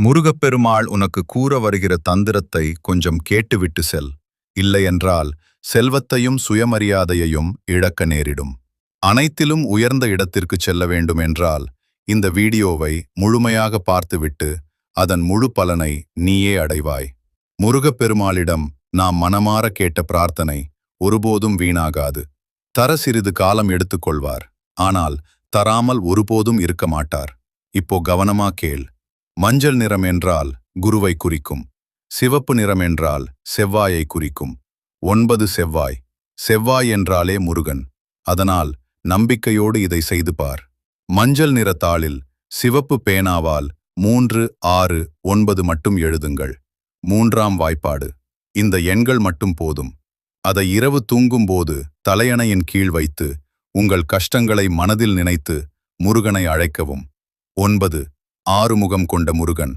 முருகப்பெருமாள் உனக்கு கூற வருகிற தந்திரத்தை கொஞ்சம் கேட்டுவிட்டு செல். இல்லையென்றால் செல்வத்தையும் சுயமரியாதையையும் இழக்க நேரிடும். அனைத்திலும் உயர்ந்த இடத்திற்குச் செல்ல வேண்டும் என்றால் இந்த வீடியோவை முழுமையாக பார்த்துவிட்டு அதன் முழு பலனை நீயே அடைவாய். முருகப்பெருமாளிடம் நாம் மனமாற கேட்ட பிரார்த்தனை ஒருபோதும் வீணாகாது. தர சிறிது காலம் எடுத்துக்கொள்வார், ஆனால் தராமல் ஒருபோதும் இருக்க மாட்டார். இப்போ கவனமா கேள். மஞ்சள் நிறம் என்றால் குருவை குறிக்கும். சிவப்பு நிறம் என்றால் செவ்வாயை குறிக்கும். 9 செவ்வாய். செவ்வாய் என்றாலே முருகன். அதனால் நம்பிக்கையோடு இதை செய்து பார். மஞ்சள் நிற தாளில் சிவப்பு பேனாவால் 3, 6, 9 மட்டும் எழுதுங்கள். 3ஆம் வாய்ப்பாடு. இந்த எண்கள் மட்டும் போதும். அதை இரவு தூங்கும்போது தலையணையின் கீழ் வைத்து உங்கள் கஷ்டங்களை மனதில் நினைத்து முருகனை அழைக்கவும். 9 ஆறுமுகம் கொண்ட முருகன்.